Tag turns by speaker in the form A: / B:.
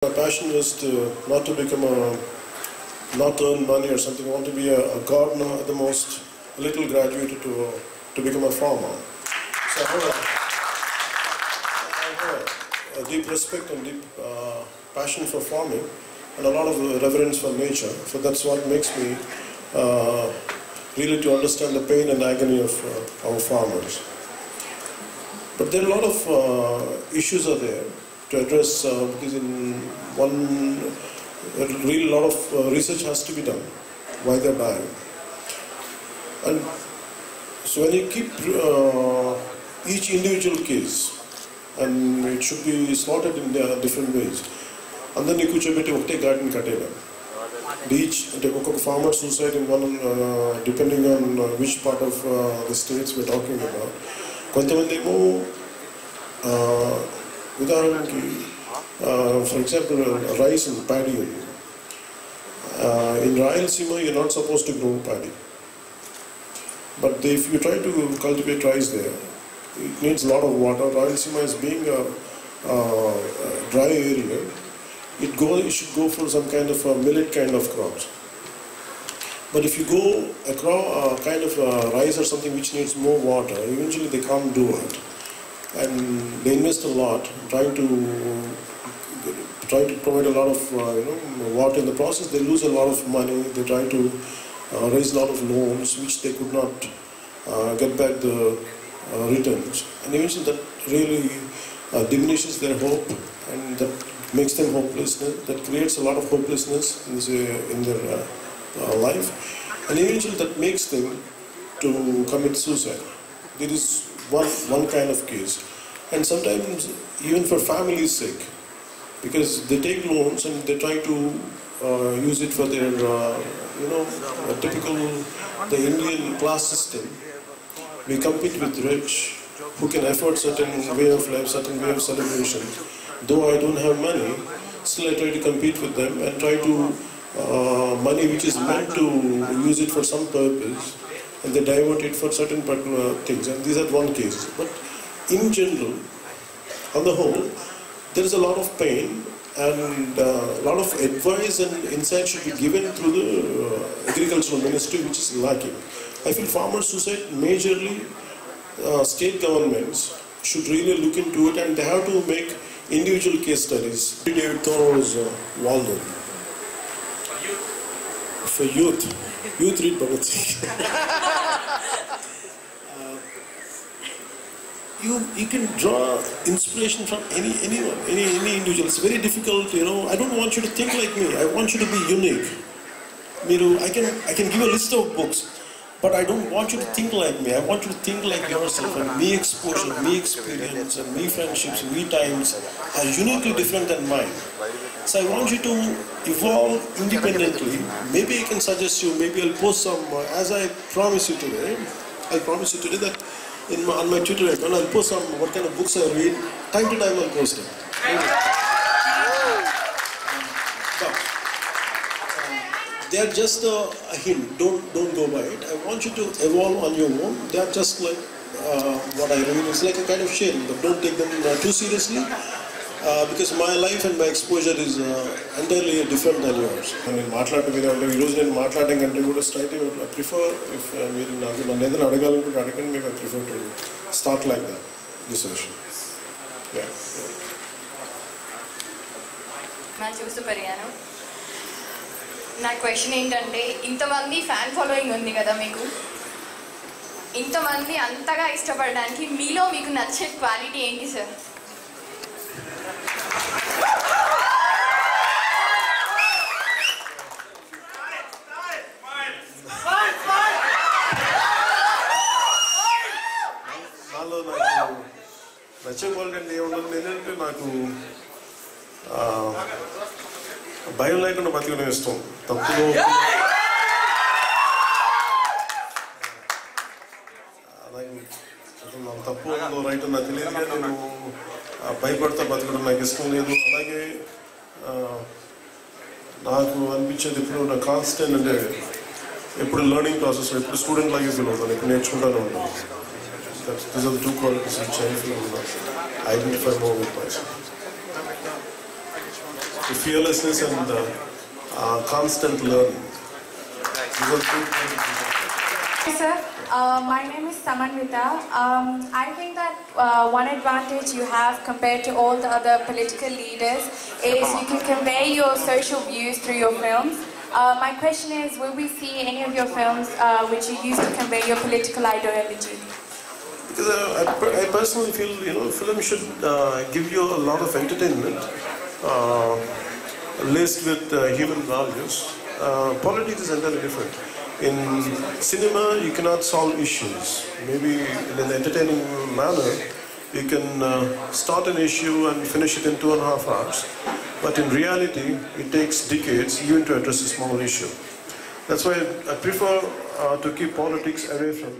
A: My passion was not to become not to earn money or something. I want to be a gardener at the most, a little graduate to become a farmer. So I have a deep respect and deep passion for farming and a lot of reverence for nature. So that's what makes me really to understand the pain and agony of our farmers. But there are a lot of issues are there to address because in really a lot of research has to be done why they're dying. And so when you keep each individual case, and it should be slotted in different ways, and then you could garden katela. Each farmer suicide in one depending on which part of the states we're talking about. For example, rice and paddy. In Rayalaseema, you're not supposed to grow paddy. But if you try to cultivate rice there, it needs a lot of water. Rayalaseema is being a dry area. It should go for some kind of a millet kind of crops. But if you go a kind of rice or something which needs more water, eventually they can't do it. And they invest a lot trying to provide a lot of water in the process. They lose a lot of money. They try to raise a lot of loans which they could not get back the returns. And eventually that really diminishes their hope, and that makes them hopeless. That creates a lot of hopelessness in their life, and eventually that makes them to commit suicide. There is one kind of case, and sometimes even for family's sake, because they take loans and they try to use it for their the Indian class system. We compete with rich who can afford certain way of life, certain way of celebration. Though I don't have money, still I try to compete with them and try to money which is meant to use it for some purpose, and they divert it for certain particular things. And these are one case. But in general, on the whole, there is a lot of pain, and a lot of advice and insight should be given through the agricultural ministry, which is lacking. I feel farmer suicide majorly state governments should really look into it, and they have to make individual case studies. David Thoreau's Walden. For youth read Bhagavad Gita. You can draw inspiration from any individual. It's very difficult, I don't want you to think like me. I want you to be unique. I can give a list of books, but I don't want you to think like me. I want you to think like yourself. And me exposure, me experience, and me friendships, me times are uniquely different than mine. So I want you to evolve independently. Maybe I can suggest you, maybe I'll post some, as I promise you today, that on my Twitter account, I'll post some, what kind of books I read. Time to time I'll post it. They are just a hint, don't go by it. I want you to evolve on your own. They are just like what I read. It's like a kind of sharing, but don't take them too seriously. Because my life and my exposure is entirely different than yours. I mean, I prefer to start like that, this session. Yeah.
B: నా question ఏంటంటే, ఇంతమంది fan following ఉంది కదా మీకు, ఇంతమంది అంతగా ఇష్టపడడానికి మీలో మీకు నచ్చే క్వాలిటీ ఏంటి సార్?
A: నాలో నాకు నచ్చే క్వాలిటీ అంటే ఏముండదు. ఏంటంటే నాకు భయం లేకుండా బతికడం ఇష్టం. తప్పులో నాకు తప్పు ఉందో రైట్ నాకు తెలియదు, కానీ నేను భయపడతా బతకడం నాకు ఇష్టం లేదు. అలాగే నాకు అనిపించేది ఎప్పుడు నా కాన్స్టెంట్ అంటే ఎప్పుడు లెర్నింగ్ ప్రాసెస్, ఎప్పుడు స్టూడెంట్ లాగే ఫీల్ అవుతాను, ఎప్పుడు నేర్చుకుంటానే ఉంటాను. These are the two qualities which I feel I identify more with myself. the fearlessness and constant learning.
C: Hi sir, my name is Samanvita. I think that one advantage you have compared to all the other political leaders is you can convey your social views through your films. My question is, will we see any of your films which you use to convey your political ideology?
A: Because I personally feel, film should give you a lot of entertainment, laced with human values. Politics is entirely different. In cinema, you cannot solve issues. Maybe in an entertaining manner, you can start an issue and finish it in 2.5 hours. But in reality, it takes decades even to address a small issue. That's why I prefer to keep politics away from